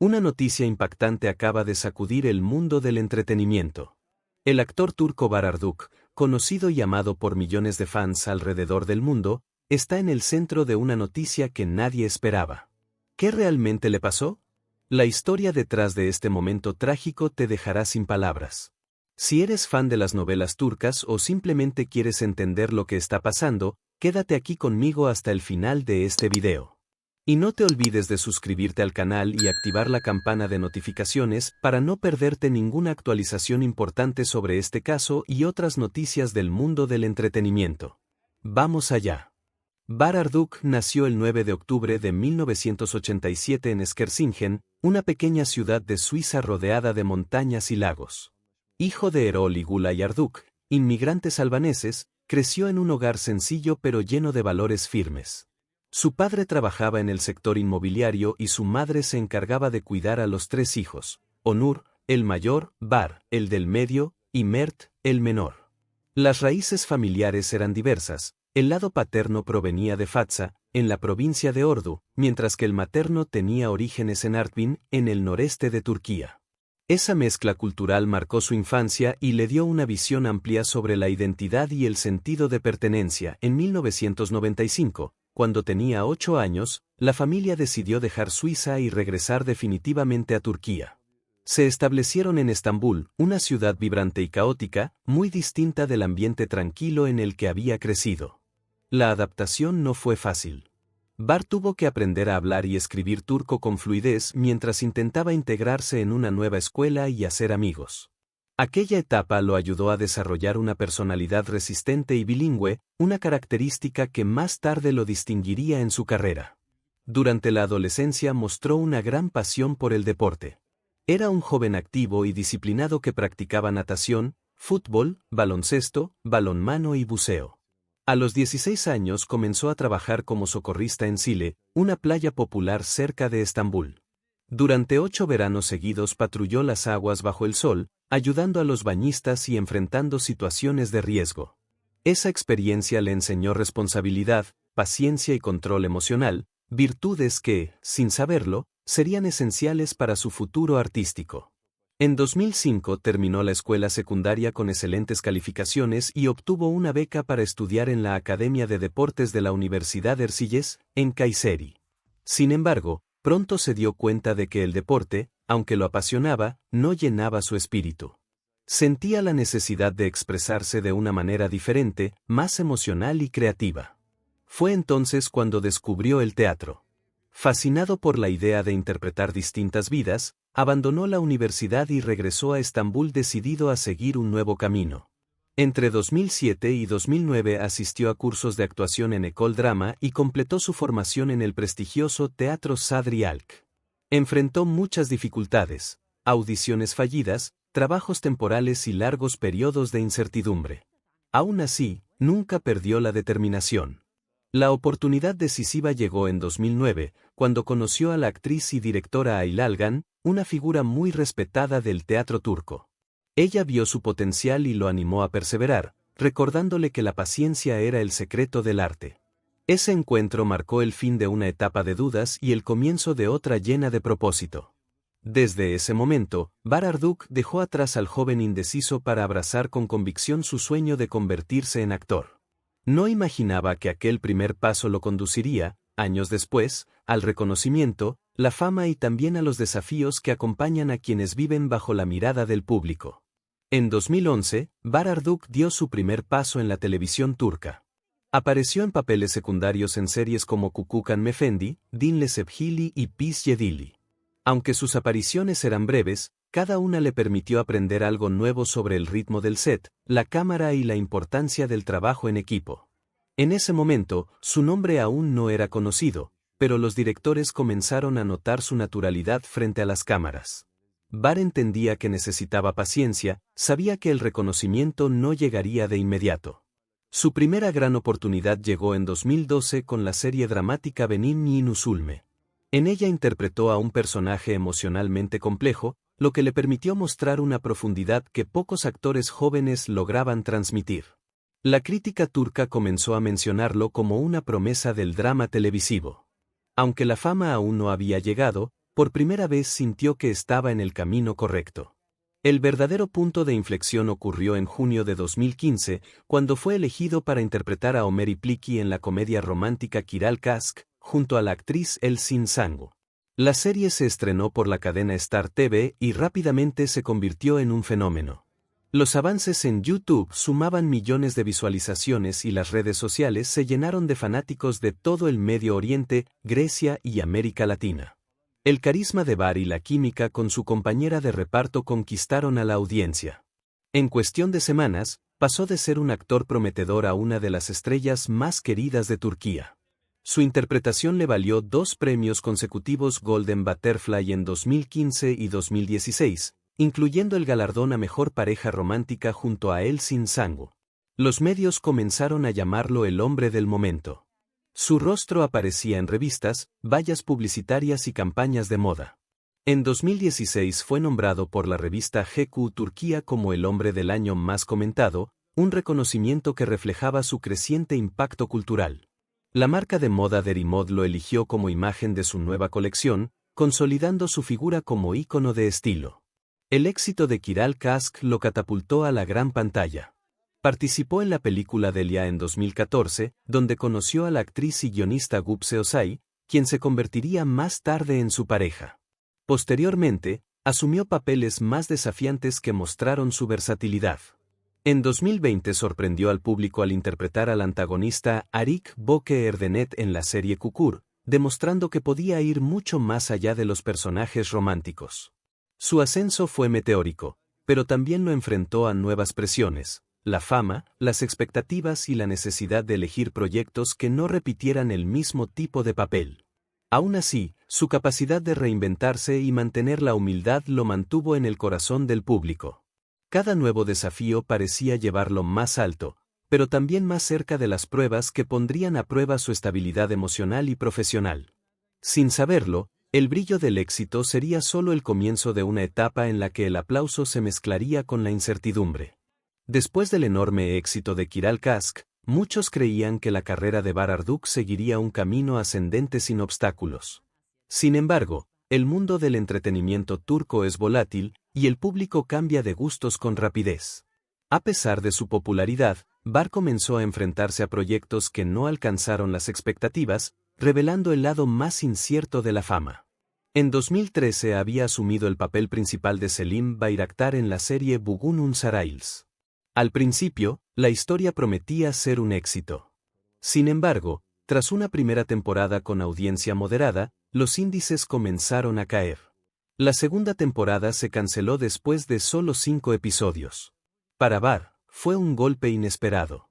Una noticia impactante acaba de sacudir el mundo del entretenimiento. El actor turco Bahar Arduç, conocido y amado por millones de fans alrededor del mundo, está en el centro de una noticia que nadie esperaba. ¿Qué realmente le pasó? La historia detrás de este momento trágico te dejará sin palabras. Si eres fan de las novelas turcas o simplemente quieres entender lo que está pasando, quédate aquí conmigo hasta el final de este video. Y no te olvides de suscribirte al canal y activar la campana de notificaciones para no perderte ninguna actualización importante sobre este caso y otras noticias del mundo del entretenimiento. ¡Vamos allá! Bahar Arduç nació el 9 de octubre de 1987 en Skersingen, una pequeña ciudad de Suiza rodeada de montañas y lagos. Hijo de Erol y Gülay Arduç, inmigrantes albaneses, creció en un hogar sencillo pero lleno de valores firmes. Su padre trabajaba en el sector inmobiliario y su madre se encargaba de cuidar a los 3 hijos, Onur, el mayor, Bahar, el del medio, y Mert, el menor. Las raíces familiares eran diversas. El lado paterno provenía de Fatsa, en la provincia de Ordu, mientras que el materno tenía orígenes en Artvin, en el noreste de Turquía. Esa mezcla cultural marcó su infancia y le dio una visión amplia sobre la identidad y el sentido de pertenencia. En 1995, cuando tenía 8 años, la familia decidió dejar Suiza y regresar definitivamente a Turquía. Se establecieron en Estambul, una ciudad vibrante y caótica, muy distinta del ambiente tranquilo en el que había crecido. La adaptación no fue fácil. Bahar tuvo que aprender a hablar y escribir turco con fluidez mientras intentaba integrarse en una nueva escuela y hacer amigos. Aquella etapa lo ayudó a desarrollar una personalidad resistente y bilingüe, una característica que más tarde lo distinguiría en su carrera. Durante la adolescencia mostró una gran pasión por el deporte. Era un joven activo y disciplinado que practicaba natación, fútbol, baloncesto, balonmano y buceo. A los 16 años comenzó a trabajar como socorrista en Sile, una playa popular cerca de Estambul. Durante 8 veranos seguidos patrulló las aguas bajo el sol, ayudando a los bañistas y enfrentando situaciones de riesgo. Esa experiencia le enseñó responsabilidad, paciencia y control emocional, virtudes que, sin saberlo, serían esenciales para su futuro artístico. En 2005 terminó la escuela secundaria con excelentes calificaciones y obtuvo una beca para estudiar en la Academia de Deportes de la Universidad Erciyes, en Kayseri. Sin embargo, pronto se dio cuenta de que el deporte, aunque lo apasionaba, no llenaba su espíritu. Sentía la necesidad de expresarse de una manera diferente, más emocional y creativa. Fue entonces cuando descubrió el teatro. Fascinado por la idea de interpretar distintas vidas, abandonó la universidad y regresó a Estambul decidido a seguir un nuevo camino. Entre 2007 y 2009 asistió a cursos de actuación en Ecole Drama y completó su formación en el prestigioso Teatro Sadri Alk. Enfrentó muchas dificultades, audiciones fallidas, trabajos temporales y largos periodos de incertidumbre. Aún así, nunca perdió la determinación. La oportunidad decisiva llegó en 2009, cuando conoció a la actriz y directora Ayla Algan, una figura muy respetada del teatro turco. Ella vio su potencial y lo animó a perseverar, recordándole que la paciencia era el secreto del arte. Ese encuentro marcó el fin de una etapa de dudas y el comienzo de otra llena de propósito. Desde ese momento, Bahar Arduç dejó atrás al joven indeciso para abrazar con convicción su sueño de convertirse en actor. No imaginaba que aquel primer paso lo conduciría, años después, al reconocimiento, la fama y también a los desafíos que acompañan a quienes viven bajo la mirada del público. En 2011, Bahar Arduç dio su primer paso en la televisión turca. Apareció en papeles secundarios en series como Kukukan Mefendi, Dinle Sevgili y Pis Yedili. Aunque sus apariciones eran breves, cada una le permitió aprender algo nuevo sobre el ritmo del set, la cámara y la importancia del trabajo en equipo. En ese momento, su nombre aún no era conocido, pero los directores comenzaron a notar su naturalidad frente a las cámaras. Bahar entendía que necesitaba paciencia, sabía que el reconocimiento no llegaría de inmediato. Su primera gran oportunidad llegó en 2012 con la serie dramática Benim Yine. En ella interpretó a un personaje emocionalmente complejo, lo que le permitió mostrar una profundidad que pocos actores jóvenes lograban transmitir. La crítica turca comenzó a mencionarlo como una promesa del drama televisivo. Aunque la fama aún no había llegado, Por primera vez sintió que estaba en el camino correcto. El verdadero punto de inflexión ocurrió en junio de 2015, cuando fue elegido para interpretar a Omer Ipliqui en la comedia romántica Kiral Kask, junto a la actriz Elsin Sangu. La serie se estrenó por la cadena Star TV y rápidamente se convirtió en un fenómeno. Los avances en YouTube sumaban millones de visualizaciones y las redes sociales se llenaron de fanáticos de todo el Medio Oriente, Grecia y América Latina. El carisma de Bar y la química con su compañera de reparto conquistaron a la audiencia. En cuestión de semanas, pasó de ser un actor prometedor a una de las estrellas más queridas de Turquía. Su interpretación le valió 2 premios consecutivos Golden Butterfly en 2015 y 2016, incluyendo el galardón a Mejor Pareja Romántica junto a Elsin Sangu. Los medios comenzaron a llamarlo el hombre del momento. Su rostro aparecía en revistas, vallas publicitarias y campañas de moda. En 2016 fue nombrado por la revista GQ Turquía como el hombre del año más comentado, un reconocimiento que reflejaba su creciente impacto cultural. La marca de moda Derimod lo eligió como imagen de su nueva colección, consolidando su figura como ícono de estilo. El éxito de Kiral Kask lo catapultó a la gran pantalla. Participó en la película Delia en 2014, donde conoció a la actriz y guionista Gupse Özay, quien se convertiría más tarde en su pareja. Posteriormente, asumió papeles más desafiantes que mostraron su versatilidad. En 2020 sorprendió al público al interpretar al antagonista Arik Boke Erdenet en la serie Kukur, demostrando que podía ir mucho más allá de los personajes románticos. Su ascenso fue meteórico, pero también lo enfrentó a nuevas presiones. La fama, las expectativas y la necesidad de elegir proyectos que no repitieran el mismo tipo de papel. Aún así, su capacidad de reinventarse y mantener la humildad lo mantuvo en el corazón del público. Cada nuevo desafío parecía llevarlo más alto, pero también más cerca de las pruebas que pondrían a prueba su estabilidad emocional y profesional. Sin saberlo, el brillo del éxito sería solo el comienzo de una etapa en la que el aplauso se mezclaría con la incertidumbre. Después del enorme éxito de Kiral Kask, muchos creían que la carrera de Bar Arduç seguiría un camino ascendente sin obstáculos. Sin embargo, el mundo del entretenimiento turco es volátil, y el público cambia de gustos con rapidez. A pesar de su popularidad, Bar comenzó a enfrentarse a proyectos que no alcanzaron las expectativas, revelando el lado más incierto de la fama. En 2013 había asumido el papel principal de Selim Bayraktar en la serie Bugün Sarayls. Al principio, la historia prometía ser un éxito. Sin embargo, tras una primera temporada con audiencia moderada, los índices comenzaron a caer. La segunda temporada se canceló después de solo 5 episodios. Para Bar, fue un golpe inesperado.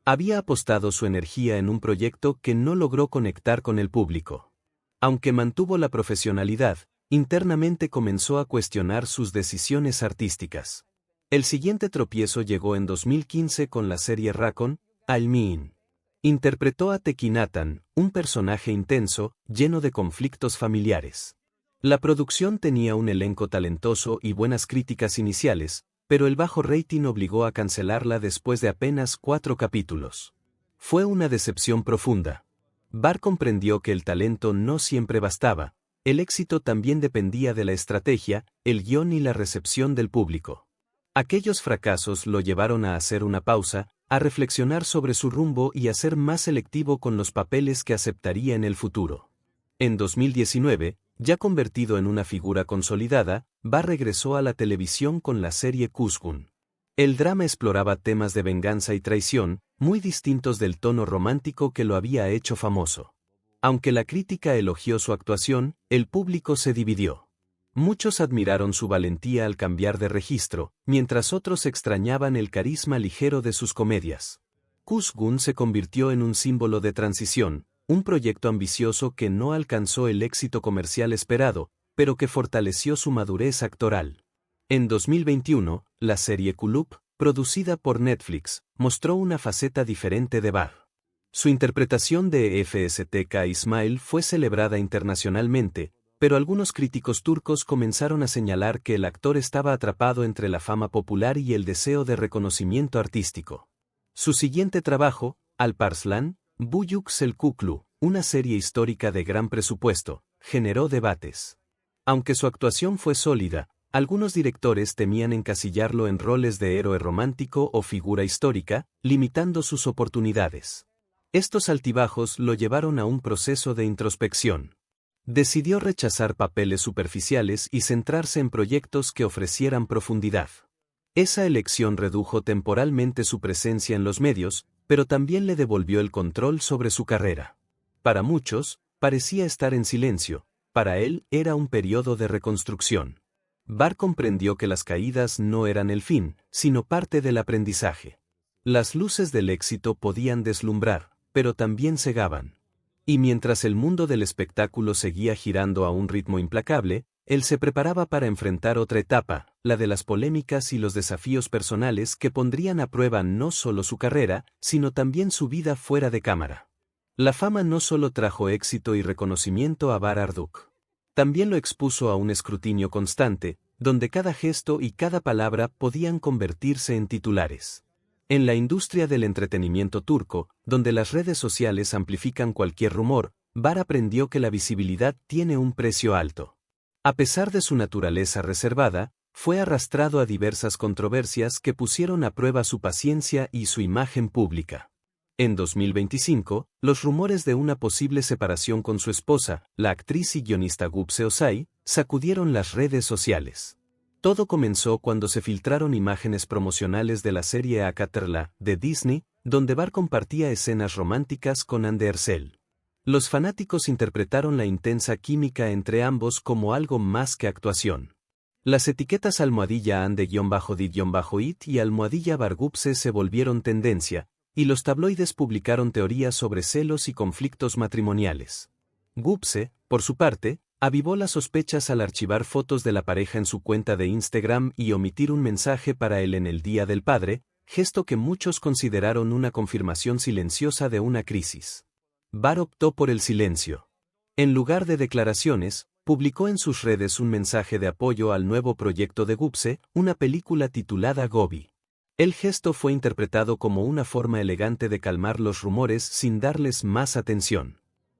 Había apostado su energía en un proyecto que no logró conectar con el público. Aunque mantuvo la profesionalidad, internamente comenzó a cuestionar sus decisiones artísticas. El siguiente tropiezo llegó en 2015 con la serie Rakon, Almin. Interpretó a Tekinatan, un personaje intenso, lleno de conflictos familiares. La producción tenía un elenco talentoso y buenas críticas iniciales, pero el bajo rating obligó a cancelarla después de apenas 4 capítulos. Fue una decepción profunda. Bar comprendió que el talento no siempre bastaba, el éxito también dependía de la estrategia, el guión y la recepción del público. Aquellos fracasos lo llevaron a hacer una pausa, a reflexionar sobre su rumbo y a ser más selectivo con los papeles que aceptaría en el futuro. En 2019, ya convertido en una figura consolidada, Bar regresó a la televisión con la serie Kuzgun. El drama exploraba temas de venganza y traición, muy distintos del tono romántico que lo había hecho famoso. Aunque la crítica elogió su actuación, el público se dividió. Muchos admiraron su valentía al cambiar de registro, mientras otros extrañaban el carisma ligero de sus comedias. Kuzgun se convirtió en un símbolo de transición, un proyecto ambicioso que no alcanzó el éxito comercial esperado, pero que fortaleció su madurez actoral. En 2021, la serie Kulüp, producida por Netflix, mostró una faceta diferente de Bar. Su interpretación de FSTK Ismail fue celebrada internacionalmente, pero algunos críticos turcos comenzaron a señalar que el actor estaba atrapado entre la fama popular y el deseo de reconocimiento artístico. Su siguiente trabajo, Alparslan, Büyük Selçuklu, una serie histórica de gran presupuesto, generó debates. Aunque su actuación fue sólida, algunos directores temían encasillarlo en roles de héroe romántico o figura histórica, limitando sus oportunidades. Estos altibajos lo llevaron a un proceso de introspección. Decidió rechazar papeles superficiales y centrarse en proyectos que ofrecieran profundidad. Esa elección redujo temporalmente su presencia en los medios, pero también le devolvió el control sobre su carrera. Para muchos, parecía estar en silencio, para él era un periodo de reconstrucción. Barr comprendió que las caídas no eran el fin, sino parte del aprendizaje. Las luces del éxito podían deslumbrar, pero también cegaban. Y mientras el mundo del espectáculo seguía girando a un ritmo implacable, él se preparaba para enfrentar otra etapa, la de las polémicas y los desafíos personales que pondrían a prueba no solo su carrera, sino también su vida fuera de cámara. La fama no solo trajo éxito y reconocimiento a Barr Arduk. También lo expuso a un escrutinio constante, donde cada gesto y cada palabra podían convertirse en titulares. En la industria del entretenimiento turco, donde las redes sociales amplifican cualquier rumor, Barr aprendió que la visibilidad tiene un precio alto. A pesar de su naturaleza reservada, fue arrastrado a diversas controversias que pusieron a prueba su paciencia y su imagen pública. En 2025, los rumores de una posible separación con su esposa, la actriz y guionista Gupse Özay, sacudieron las redes sociales. Todo comenzó cuando se filtraron imágenes promocionales de la serie Akaterla, de Disney, donde Barr compartía escenas románticas con Hande Erçel. Los fanáticos interpretaron la intensa química entre ambos como algo más que actuación. Las etiquetas @Hande-Did-It y @Barr Gupse se volvieron tendencia, y los tabloides publicaron teorías sobre celos y conflictos matrimoniales. Gupse, por su parte, avivó las sospechas al archivar fotos de la pareja en su cuenta de Instagram y omitir un mensaje para él en el Día del Padre, gesto que muchos consideraron una confirmación silenciosa de una crisis. Barr optó por el silencio. En lugar de declaraciones, publicó en sus redes un mensaje de apoyo al nuevo proyecto de Gupse, una película titulada Gobi. El gesto fue interpretado como una forma elegante de calmar los rumores sin darles más atención.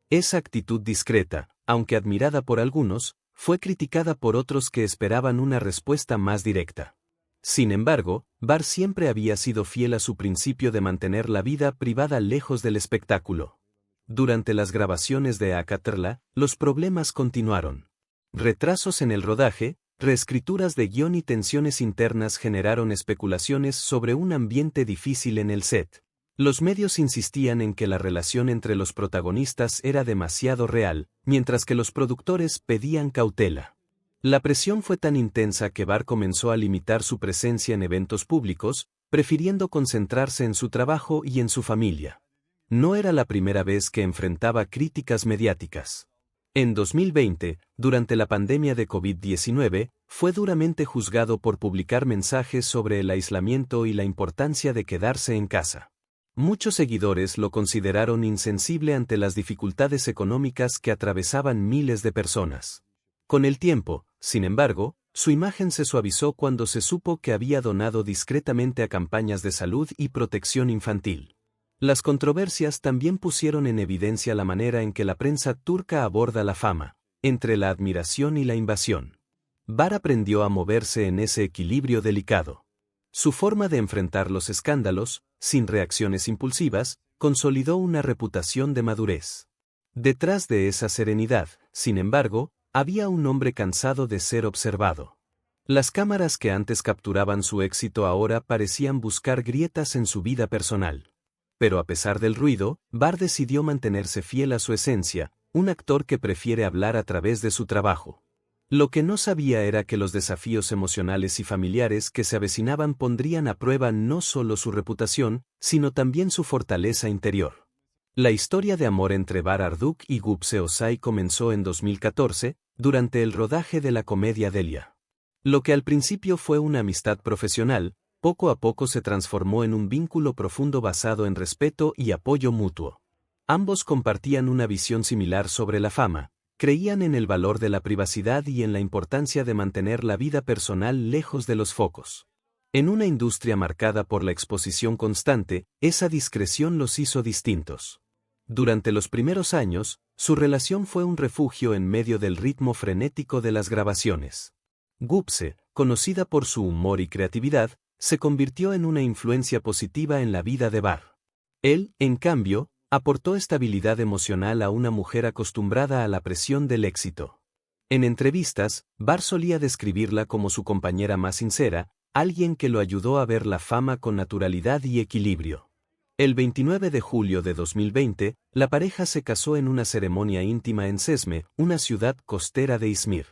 Esa actitud discreta, aunque admirada por algunos, fue criticada por otros que esperaban una respuesta más directa. Sin embargo, Barr siempre había sido fiel a su principio de mantener la vida privada lejos del espectáculo. Durante las grabaciones de Akaterla, los problemas continuaron. Retrasos en el rodaje, reescrituras de guión y tensiones internas generaron especulaciones sobre un ambiente difícil en el set. Los medios insistían en que la relación entre los protagonistas era demasiado real, mientras que los productores pedían cautela. La presión fue tan intensa que Barr comenzó a limitar su presencia en eventos públicos, prefiriendo concentrarse en su trabajo y en su familia. No era la primera vez que enfrentaba críticas mediáticas. En 2020, durante la pandemia de COVID-19, fue duramente juzgado por publicar mensajes sobre el aislamiento y la importancia de quedarse en casa. Muchos seguidores lo consideraron insensible ante las dificultades económicas que atravesaban miles de personas. Con el tiempo, sin embargo, su imagen se suavizó cuando se supo que había donado discretamente a campañas de salud y protección infantil. Las controversias también pusieron en evidencia la manera en que la prensa turca aborda la fama, entre la admiración y la invasión. Barr aprendió a moverse en ese equilibrio delicado. Su forma de enfrentar los escándalos, sin reacciones impulsivas, consolidó una reputación de madurez. Detrás de esa serenidad, sin embargo, había un hombre cansado de ser observado. Las cámaras que antes capturaban su éxito ahora parecían buscar grietas en su vida personal. Pero a pesar del ruido, Barr decidió mantenerse fiel a su esencia, un actor que prefiere hablar a través de su trabajo. Lo que no sabía era que los desafíos emocionales y familiares que se avecinaban pondrían a prueba no solo su reputación, sino también su fortaleza interior. La historia de amor entre Barr Arduk y Gupse Özay comenzó en 2014, durante el rodaje de la comedia Delia. Lo que al principio fue una amistad profesional, poco a poco se transformó en un vínculo profundo basado en respeto y apoyo mutuo. Ambos compartían una visión similar sobre la fama, creían en el valor de la privacidad y en la importancia de mantener la vida personal lejos de los focos. En una industria marcada por la exposición constante, esa discreción los hizo distintos. Durante los primeros años, Su relación fue un refugio en medio del ritmo frenético de las grabaciones. Gupse, conocida por su humor y creatividad, se convirtió en una influencia positiva en la vida de Barr. Él, en cambio, aportó estabilidad emocional a una mujer acostumbrada a la presión del éxito. En entrevistas, Barr solía describirla como su compañera más sincera, alguien que lo ayudó a ver la fama con naturalidad y equilibrio. El 29 de julio de 2020, la pareja se casó en una ceremonia íntima en Cesme, una ciudad costera de Izmir.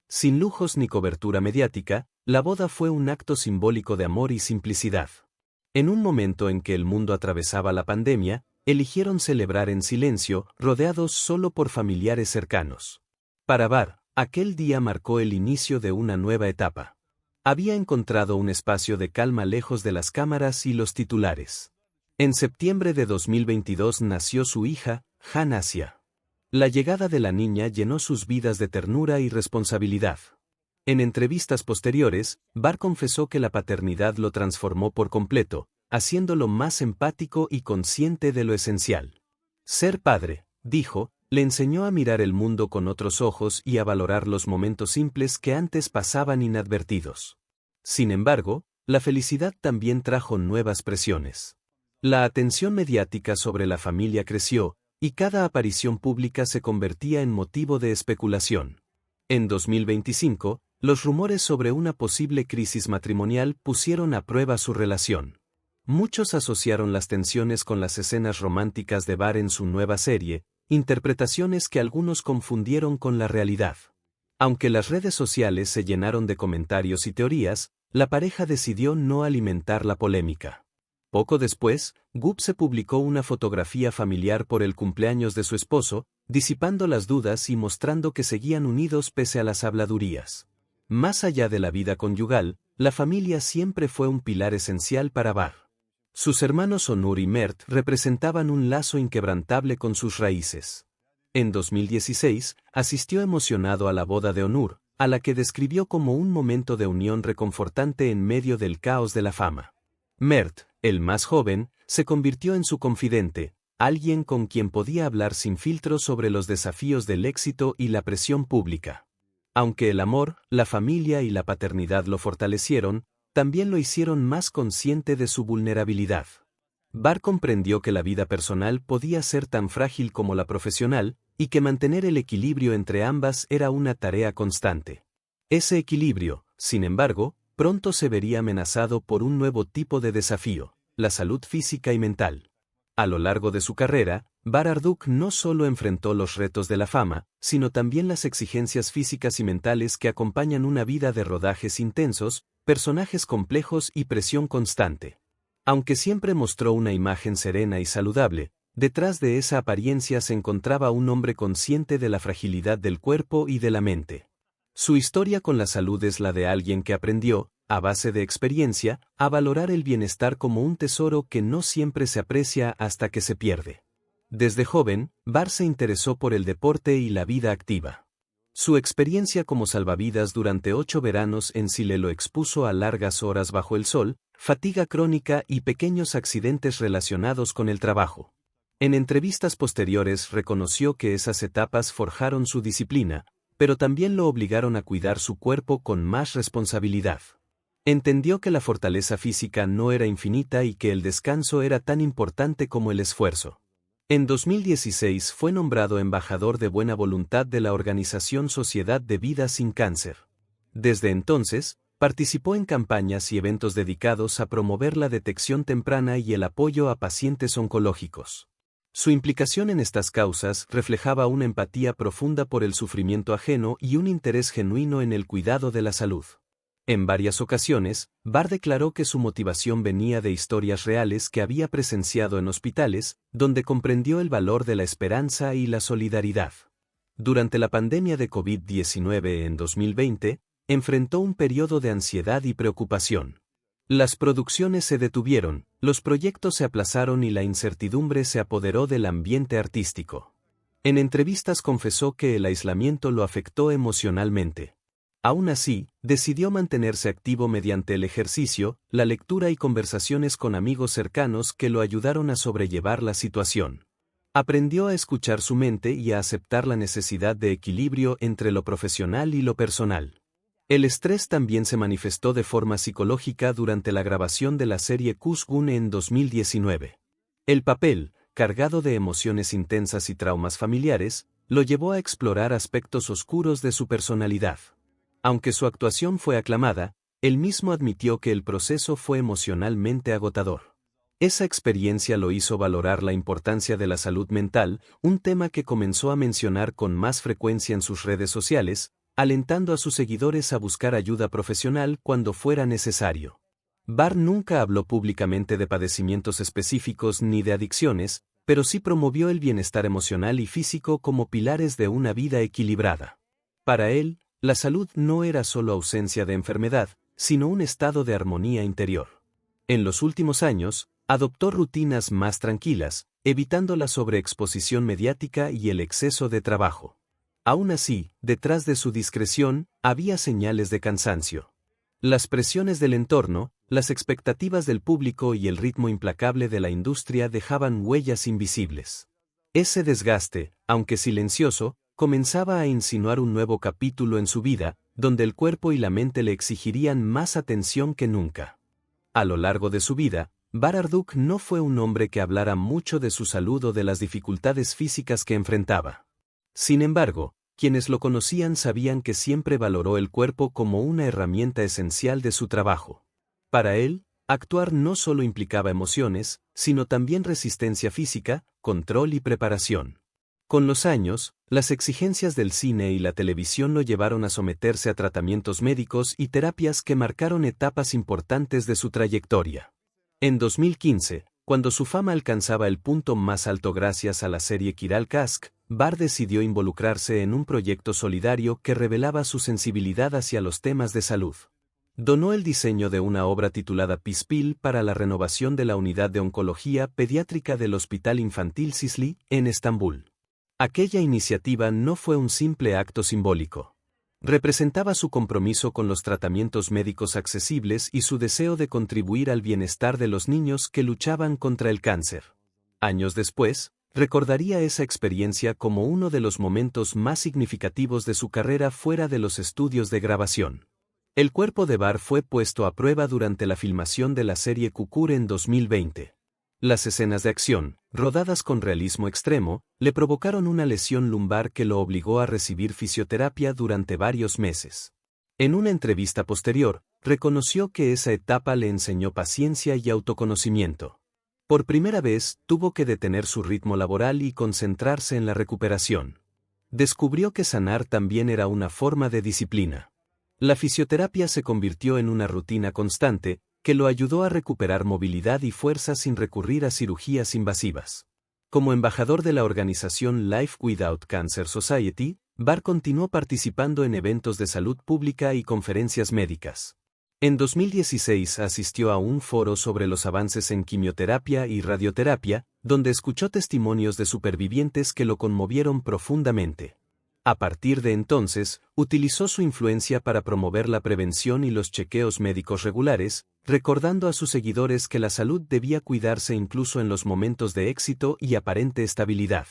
Sin lujos ni cobertura mediática, la boda fue un acto simbólico de amor y simplicidad. En un momento en que el mundo atravesaba la pandemia, eligieron celebrar en silencio, rodeados solo por familiares cercanos. Para Barr, aquel día marcó el inicio de una nueva etapa. Había encontrado un espacio de calma lejos de las cámaras y los titulares. En septiembre de 2022 nació su hija, Han Asia. La llegada de la niña llenó sus vidas de ternura y responsabilidad. En entrevistas posteriores, Barr confesó que la paternidad lo transformó por completo, haciéndolo más empático y consciente de lo esencial. Ser padre, dijo, le enseñó a mirar el mundo con otros ojos y a valorar los momentos simples que antes pasaban inadvertidos. Sin embargo, la felicidad también trajo nuevas presiones. La atención mediática sobre la familia creció, y cada aparición pública se convertía en motivo de especulación. En 2025, los rumores sobre una posible crisis matrimonial pusieron a prueba su relación. Muchos asociaron las tensiones con las escenas románticas de Barr en su nueva serie, interpretaciones que algunos confundieron con la realidad. Aunque las redes sociales se llenaron de comentarios y teorías, la pareja decidió no alimentar la polémica. Poco después, Gupse publicó una fotografía familiar por el cumpleaños de su esposo, disipando las dudas y mostrando que seguían unidos pese a las habladurías. Más allá de la vida conyugal, la familia siempre fue un pilar esencial para Barr. Sus hermanos Onur y Mert representaban un lazo inquebrantable con sus raíces. En 2016, asistió emocionado a la boda de Onur, a la que describió como un momento de unión reconfortante en medio del caos de la fama. Mert, el más joven, se convirtió en su confidente, alguien con quien podía hablar sin filtro sobre los desafíos del éxito y la presión pública. Aunque el amor, la familia y la paternidad lo fortalecieron, también lo hicieron más consciente de su vulnerabilidad. Barr comprendió que la vida personal podía ser tan frágil como la profesional, y que mantener el equilibrio entre ambas era una tarea constante. Ese equilibrio, sin embargo, pronto se vería amenazado por un nuevo tipo de desafío, la salud física y mental. A lo largo de su carrera, Barr Arduk no solo enfrentó los retos de la fama, sino también las exigencias físicas y mentales que acompañan una vida de rodajes intensos, personajes complejos y presión constante. Aunque siempre mostró una imagen serena y saludable, detrás de esa apariencia se encontraba un hombre consciente de la fragilidad del cuerpo y de la mente. Su historia con la salud es la de alguien que aprendió, a base de experiencia, a valorar el bienestar como un tesoro que no siempre se aprecia hasta que se pierde. Desde joven, Barr se interesó por el deporte y la vida activa. Su experiencia como salvavidas durante 8 veranos en Chile lo expuso a largas horas bajo el sol, fatiga crónica y pequeños accidentes relacionados con el trabajo. En entrevistas posteriores reconoció que esas etapas forjaron su disciplina, pero también lo obligaron a cuidar su cuerpo con más responsabilidad. Entendió que la fortaleza física no era infinita y que el descanso era tan importante como el esfuerzo. En 2016 fue nombrado embajador de buena voluntad de la organización Sociedad de Vida Sin Cáncer. Desde entonces, participó en campañas y eventos dedicados a promover la detección temprana y el apoyo a pacientes oncológicos. Su implicación en estas causas reflejaba una empatía profunda por el sufrimiento ajeno y un interés genuino en el cuidado de la salud. En varias ocasiones, Barr declaró que su motivación venía de historias reales que había presenciado en hospitales, donde comprendió el valor de la esperanza y la solidaridad. Durante la pandemia de COVID-19 en 2020, enfrentó un periodo de ansiedad y preocupación. Las producciones se detuvieron, los proyectos se aplazaron y la incertidumbre se apoderó del ambiente artístico. En entrevistas confesó que el aislamiento lo afectó emocionalmente. Aún así, decidió mantenerse activo mediante el ejercicio, la lectura y conversaciones con amigos cercanos que lo ayudaron a sobrellevar la situación. Aprendió a escuchar su mente y a aceptar la necesidad de equilibrio entre lo profesional y lo personal. El estrés también se manifestó de forma psicológica durante la grabación de la serie Kuzgun en 2019. El papel, cargado de emociones intensas y traumas familiares, lo llevó a explorar aspectos oscuros de su personalidad. Aunque su actuación fue aclamada, él mismo admitió que el proceso fue emocionalmente agotador. Esa experiencia lo hizo valorar la importancia de la salud mental, un tema que comenzó a mencionar con más frecuencia en sus redes sociales, alentando a sus seguidores a buscar ayuda profesional cuando fuera necesario. Barr nunca habló públicamente de padecimientos específicos ni de adicciones, pero sí promovió el bienestar emocional y físico como pilares de una vida equilibrada. Para él, la salud no era solo ausencia de enfermedad, sino un estado de armonía interior. En los últimos años, adoptó rutinas más tranquilas, evitando la sobreexposición mediática y el exceso de trabajo. Aún así, detrás de su discreción, había señales de cansancio. Las presiones del entorno, las expectativas del público y el ritmo implacable de la industria dejaban huellas invisibles. Ese desgaste, aunque silencioso, comenzaba a insinuar un nuevo capítulo en su vida, donde el cuerpo y la mente le exigirían más atención que nunca. A lo largo de su vida, Bararduk no fue un hombre que hablara mucho de su salud o de las dificultades físicas que enfrentaba. Sin embargo, quienes lo conocían sabían que siempre valoró el cuerpo como una herramienta esencial de su trabajo. Para él, actuar no solo implicaba emociones, sino también resistencia física, control y preparación. Con los años, las exigencias del cine y la televisión lo llevaron a someterse a tratamientos médicos y terapias que marcaron etapas importantes de su trayectoria. En 2015, cuando su fama alcanzaba el punto más alto gracias a la serie Kiral Kask, Barr decidió involucrarse en un proyecto solidario que revelaba su sensibilidad hacia los temas de salud. Donó el diseño de una obra titulada Peace Pill para la renovación de la unidad de oncología pediátrica del Hospital Infantil Sisli, en Estambul. Aquella iniciativa no fue un simple acto simbólico. Representaba su compromiso con los tratamientos médicos accesibles y su deseo de contribuir al bienestar de los niños que luchaban contra el cáncer. Años después, recordaría esa experiencia como uno de los momentos más significativos de su carrera fuera de los estudios de grabación. El cuerpo de Barr fue puesto a prueba durante la filmación de la serie Kukur en 2020. Las escenas de acción, rodadas con realismo extremo, le provocaron una lesión lumbar que lo obligó a recibir fisioterapia durante varios meses. En una entrevista posterior, reconoció que esa etapa le enseñó paciencia y autoconocimiento. Por primera vez, tuvo que detener su ritmo laboral y concentrarse en la recuperación. Descubrió que sanar también era una forma de disciplina. La fisioterapia se convirtió en una rutina constante, que lo ayudó a recuperar movilidad y fuerza sin recurrir a cirugías invasivas. Como embajador de la organización Life Without Cancer Society, Barr continuó participando en eventos de salud pública y conferencias médicas. En 2016 asistió a un foro sobre los avances en quimioterapia y radioterapia, donde escuchó testimonios de supervivientes que lo conmovieron profundamente. A partir de entonces, utilizó su influencia para promover la prevención y los chequeos médicos regulares, recordando a sus seguidores que la salud debía cuidarse incluso en los momentos de éxito y aparente estabilidad.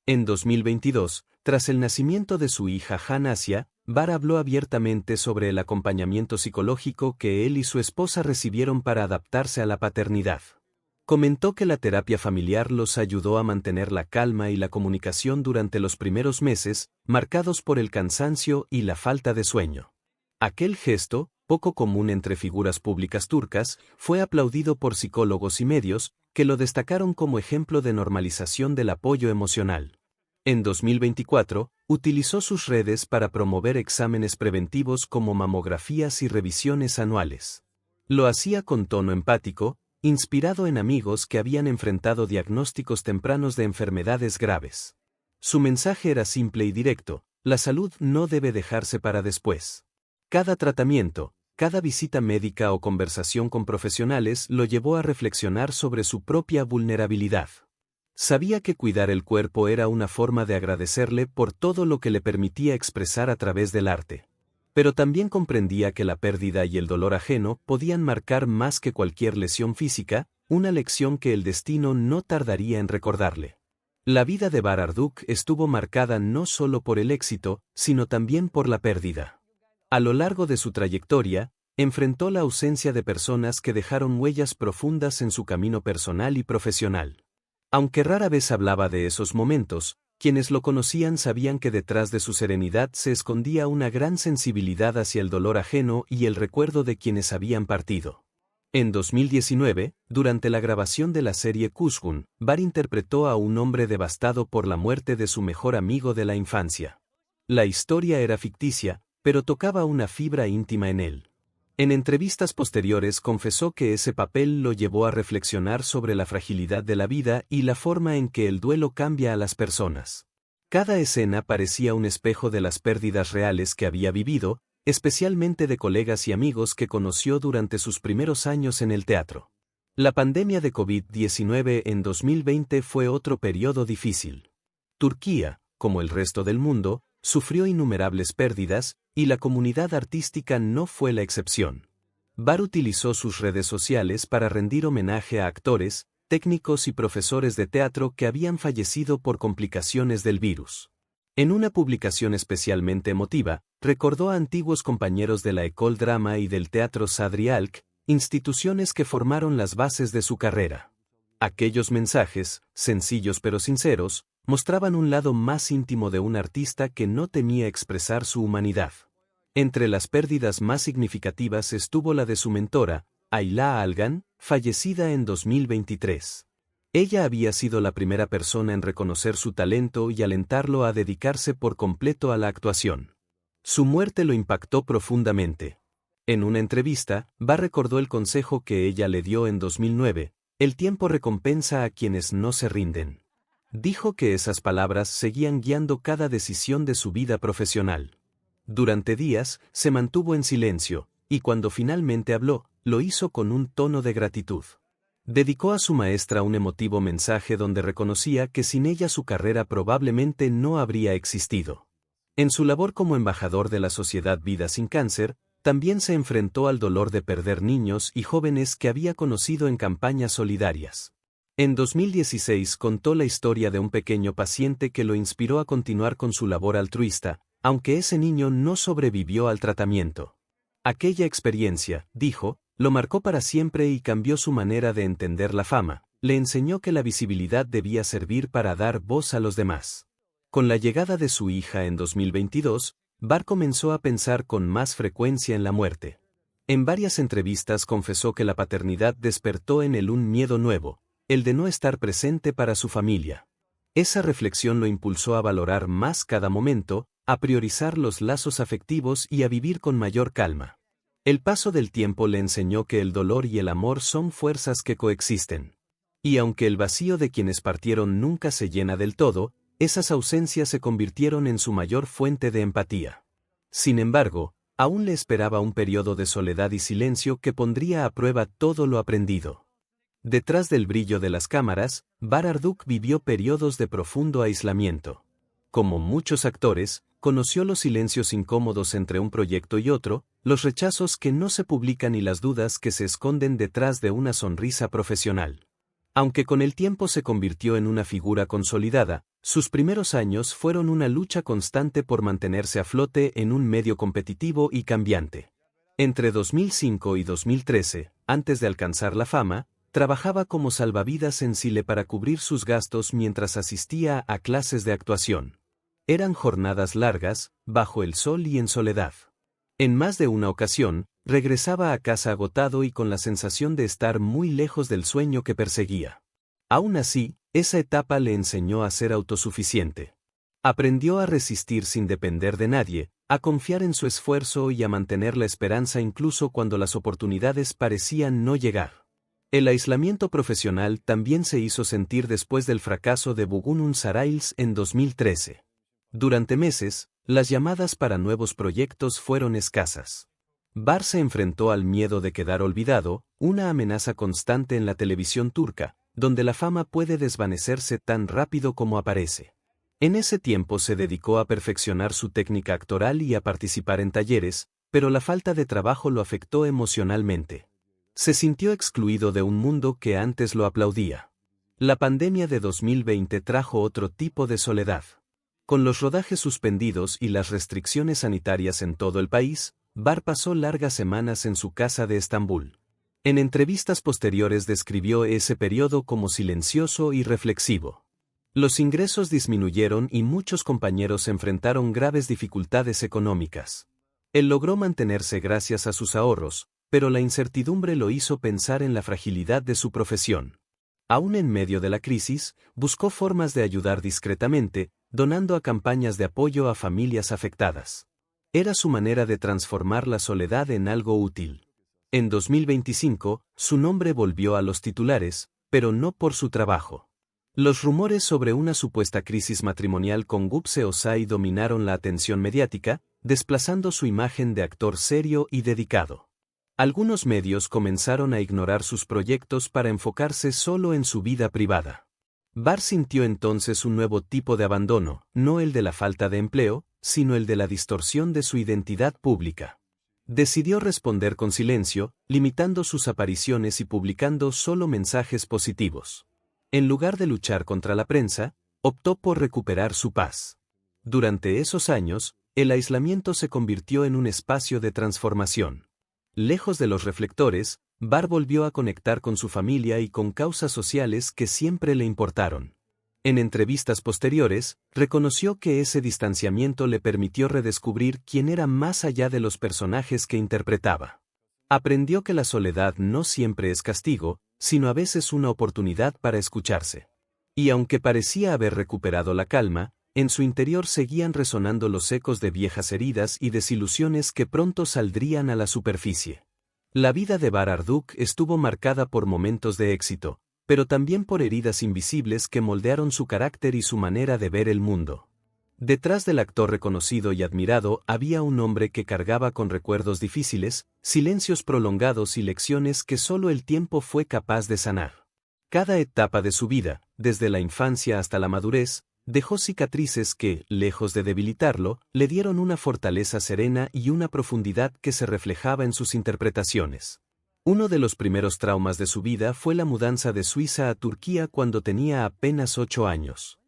En 2022, tras el nacimiento de su hija Han Asia, Barr habló abiertamente sobre el acompañamiento psicológico que él y su esposa recibieron para adaptarse a la paternidad. Comentó que la terapia familiar los ayudó a mantener la calma y la comunicación durante los primeros meses, marcados por el cansancio y la falta de sueño. Aquel gesto, poco común entre figuras públicas turcas, fue aplaudido por psicólogos y medios, que lo destacaron como ejemplo de normalización del apoyo emocional. En 2024, utilizó sus redes para promover exámenes preventivos como mamografías y revisiones anuales. Lo hacía con tono empático, inspirado en amigos que habían enfrentado diagnósticos tempranos de enfermedades graves. Su mensaje era simple y directo: la salud no debe dejarse para después. Cada tratamiento, cada visita médica o conversación con profesionales lo llevó a reflexionar sobre su propia vulnerabilidad. Sabía que cuidar el cuerpo era una forma de agradecerle por todo lo que le permitía expresar a través del arte. Pero también comprendía que la pérdida y el dolor ajeno podían marcar más que cualquier lesión física, una lección que el destino no tardaría en recordarle. La vida de Bararduk estuvo marcada no solo por el éxito, sino también por la pérdida. A lo largo de su trayectoria, enfrentó la ausencia de personas que dejaron huellas profundas en su camino personal y profesional. Aunque rara vez hablaba de esos momentos, quienes lo conocían sabían que detrás de su serenidad se escondía una gran sensibilidad hacia el dolor ajeno y el recuerdo de quienes habían partido. En 2019, durante la grabación de la serie Kuzgun, Bar interpretó a un hombre devastado por la muerte de su mejor amigo de la infancia. La historia era ficticia, pero tocaba una fibra íntima en él. En entrevistas posteriores confesó que ese papel lo llevó a reflexionar sobre la fragilidad de la vida y la forma en que el duelo cambia a las personas. Cada escena parecía un espejo de las pérdidas reales que había vivido, especialmente de colegas y amigos que conoció durante sus primeros años en el teatro. La pandemia de COVID-19 en 2020 fue otro periodo difícil. Turquía, como el resto del mundo, sufrió innumerables pérdidas, y la comunidad artística no fue la excepción. Bar utilizó sus redes sociales para rendir homenaje a actores, técnicos y profesores de teatro que habían fallecido por complicaciones del virus. En una publicación especialmente emotiva, recordó a antiguos compañeros de la École Drama y del Teatro Sadri Alk, instituciones que formaron las bases de su carrera. Aquellos mensajes, sencillos pero sinceros, mostraban un lado más íntimo de un artista que no temía expresar su humanidad. Entre las pérdidas más significativas estuvo la de su mentora, Ayla Algan, fallecida en 2023. Ella había sido la primera persona en reconocer su talento y alentarlo a dedicarse por completo a la actuación. Su muerte lo impactó profundamente. En una entrevista, Bar recordó el consejo que ella le dio en 2009, el tiempo recompensa a quienes no se rinden. Dijo que esas palabras seguían guiando cada decisión de su vida profesional. Durante días, se mantuvo en silencio, y cuando finalmente habló, lo hizo con un tono de gratitud. Dedicó a su maestra un emotivo mensaje donde reconocía que sin ella su carrera probablemente no habría existido. En su labor como embajador de la Sociedad Vida Sin Cáncer, también se enfrentó al dolor de perder niños y jóvenes que había conocido en campañas solidarias. En 2016 contó la historia de un pequeño paciente que lo inspiró a continuar con su labor altruista, aunque ese niño no sobrevivió al tratamiento. Aquella experiencia, dijo, lo marcó para siempre y cambió su manera de entender la fama, le enseñó que la visibilidad debía servir para dar voz a los demás. Con la llegada de su hija en 2022, Bar comenzó a pensar con más frecuencia en la muerte. En varias entrevistas confesó que la paternidad despertó en él un miedo nuevo, el de no estar presente para su familia. Esa reflexión lo impulsó a valorar más cada momento, a priorizar los lazos afectivos y a vivir con mayor calma. El paso del tiempo le enseñó que el dolor y el amor son fuerzas que coexisten. Y aunque el vacío de quienes partieron nunca se llena del todo, esas ausencias se convirtieron en su mayor fuente de empatía. Sin embargo, aún le esperaba un periodo de soledad y silencio que pondría a prueba todo lo aprendido. Detrás del brillo de las cámaras, Bararduk vivió periodos de profundo aislamiento. Como muchos actores, conoció los silencios incómodos entre un proyecto y otro, los rechazos que no se publican y las dudas que se esconden detrás de una sonrisa profesional. Aunque con el tiempo se convirtió en una figura consolidada, sus primeros años fueron una lucha constante por mantenerse a flote en un medio competitivo y cambiante. Entre 2005 y 2013, antes de alcanzar la fama, trabajaba como salvavidas en Chile para cubrir sus gastos mientras asistía a clases de actuación. Eran jornadas largas, bajo el sol y en soledad. En más de una ocasión, regresaba a casa agotado y con la sensación de estar muy lejos del sueño que perseguía. Aún así, esa etapa le enseñó a ser autosuficiente. Aprendió a resistir sin depender de nadie, a confiar en su esfuerzo y a mantener la esperanza incluso cuando las oportunidades parecían no llegar. El aislamiento profesional también se hizo sentir después del fracaso de Bugünün Sarayls en 2013. Durante meses, las llamadas para nuevos proyectos fueron escasas. Bar se enfrentó al miedo de quedar olvidado, una amenaza constante en la televisión turca, donde la fama puede desvanecerse tan rápido como aparece. En ese tiempo se dedicó a perfeccionar su técnica actoral y a participar en talleres, pero la falta de trabajo lo afectó emocionalmente. Se sintió excluido de un mundo que antes lo aplaudía. La pandemia de 2020 trajo otro tipo de soledad. Con los rodajes suspendidos y las restricciones sanitarias en todo el país, Bar pasó largas semanas en su casa de Estambul. En entrevistas posteriores describió ese periodo como silencioso y reflexivo. Los ingresos disminuyeron y muchos compañeros enfrentaron graves dificultades económicas. Él logró mantenerse gracias a sus ahorros, pero la incertidumbre lo hizo pensar en la fragilidad de su profesión. Aún en medio de la crisis, buscó formas de ayudar discretamente, donando a campañas de apoyo a familias afectadas. Era su manera de transformar la soledad en algo útil. En 2025, su nombre volvió a los titulares, pero no por su trabajo. Los rumores sobre una supuesta crisis matrimonial con Gupse Osay dominaron la atención mediática, desplazando su imagen de actor serio y dedicado. Algunos medios comenzaron a ignorar sus proyectos para enfocarse solo en su vida privada. Bar sintió entonces un nuevo tipo de abandono, no el de la falta de empleo, sino el de la distorsión de su identidad pública. Decidió responder con silencio, limitando sus apariciones y publicando solo mensajes positivos. En lugar de luchar contra la prensa, optó por recuperar su paz. Durante esos años, el aislamiento se convirtió en un espacio de transformación. Lejos de los reflectores, Bar volvió a conectar con su familia y con causas sociales que siempre le importaron. En entrevistas posteriores, reconoció que ese distanciamiento le permitió redescubrir quién era más allá de los personajes que interpretaba. Aprendió que la soledad no siempre es castigo, sino a veces una oportunidad para escucharse. Y aunque parecía haber recuperado la calma, en su interior seguían resonando los ecos de viejas heridas y desilusiones que pronto saldrían a la superficie. La vida de Bar Arduk estuvo marcada por momentos de éxito, pero también por heridas invisibles que moldearon su carácter y su manera de ver el mundo. Detrás del actor reconocido y admirado había un hombre que cargaba con recuerdos difíciles, silencios prolongados y lecciones que solo el tiempo fue capaz de sanar. Cada etapa de su vida, desde la infancia hasta la madurez, dejó cicatrices que, lejos de debilitarlo, le dieron una fortaleza serena y una profundidad que se reflejaba en sus interpretaciones. Uno de los primeros traumas de su vida fue la mudanza de Suiza a Turquía cuando tenía apenas 8 años.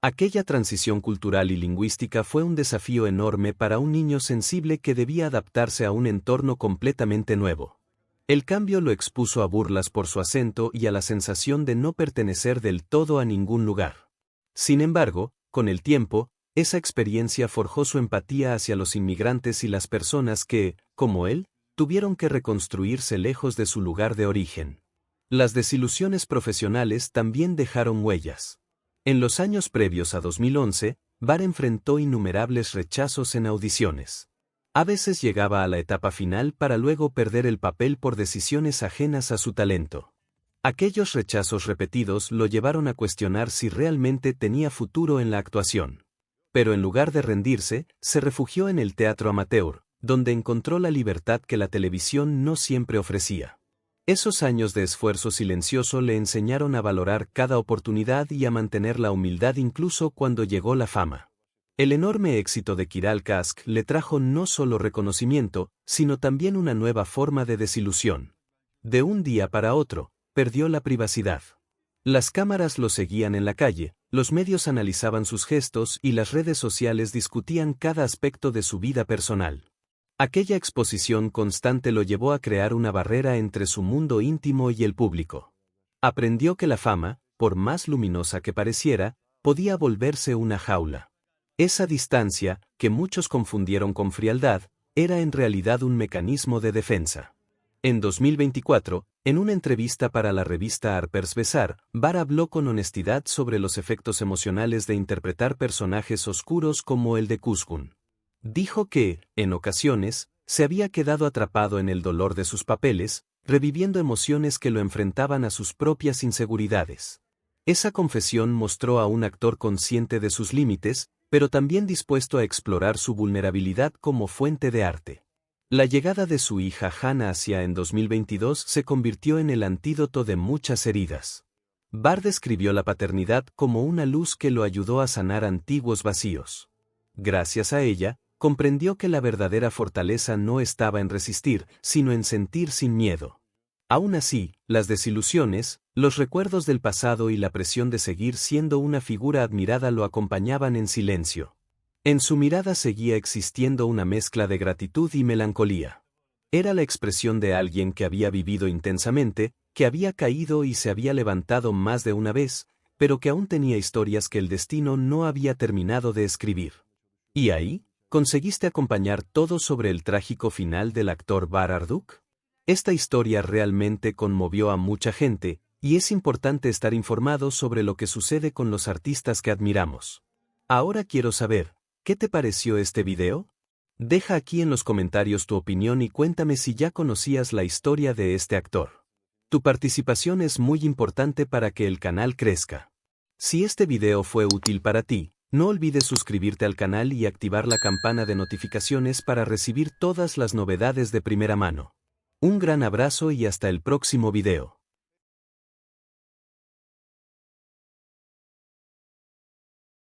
Aquella transición cultural y lingüística fue un desafío enorme para un niño sensible que debía adaptarse a un entorno completamente nuevo. El cambio lo expuso a burlas por su acento y a la sensación de no pertenecer del todo a ningún lugar. Sin embargo, con el tiempo, esa experiencia forjó su empatía hacia los inmigrantes y las personas que, como él, tuvieron que reconstruirse lejos de su lugar de origen. Las desilusiones profesionales también dejaron huellas. En los años previos a 2011, Bar enfrentó innumerables rechazos en audiciones. A veces llegaba a la etapa final para luego perder el papel por decisiones ajenas a su talento. Aquellos rechazos repetidos lo llevaron a cuestionar si realmente tenía futuro en la actuación. Pero en lugar de rendirse, se refugió en el teatro amateur, donde encontró la libertad que la televisión no siempre ofrecía. Esos años de esfuerzo silencioso le enseñaron a valorar cada oportunidad y a mantener la humildad incluso cuando llegó la fama. El enorme éxito de Kiral Kask le trajo no solo reconocimiento, sino también una nueva forma de desilusión. De un día para otro, perdió la privacidad. Las cámaras lo seguían en la calle, los medios analizaban sus gestos y las redes sociales discutían cada aspecto de su vida personal. Aquella exposición constante lo llevó a crear una barrera entre su mundo íntimo y el público. Aprendió que la fama, por más luminosa que pareciera, podía volverse una jaula. Esa distancia, que muchos confundieron con frialdad, era en realidad un mecanismo de defensa. En 2024, en una entrevista para la revista Harper's Bazaar, Bar habló con honestidad sobre los efectos emocionales de interpretar personajes oscuros como el de Kuzgun. Dijo que, en ocasiones, se había quedado atrapado en el dolor de sus papeles, reviviendo emociones que lo enfrentaban a sus propias inseguridades. Esa confesión mostró a un actor consciente de sus límites, pero también dispuesto a explorar su vulnerabilidad como fuente de arte. La llegada de su hija Hannah Asia en 2022 se convirtió en el antídoto de muchas heridas. Bar describió la paternidad como una luz que lo ayudó a sanar antiguos vacíos. Gracias a ella, comprendió que la verdadera fortaleza no estaba en resistir, sino en sentir sin miedo. Aún así, las desilusiones, los recuerdos del pasado y la presión de seguir siendo una figura admirada lo acompañaban en silencio. En su mirada seguía existiendo una mezcla de gratitud y melancolía. Era la expresión de alguien que había vivido intensamente, que había caído y se había levantado más de una vez, pero que aún tenía historias que el destino no había terminado de escribir. ¿Y ahí, conseguiste acompañar todo sobre el trágico final del actor Bararduk? Esta historia realmente conmovió a mucha gente, y es importante estar informado sobre lo que sucede con los artistas que admiramos. Ahora quiero saber, ¿qué te pareció este video? Deja aquí en los comentarios tu opinión y cuéntame si ya conocías la historia de este actor. Tu participación es muy importante para que el canal crezca. Si este video fue útil para ti, no olvides suscribirte al canal y activar la campana de notificaciones para recibir todas las novedades de primera mano. Un gran abrazo y hasta el próximo video.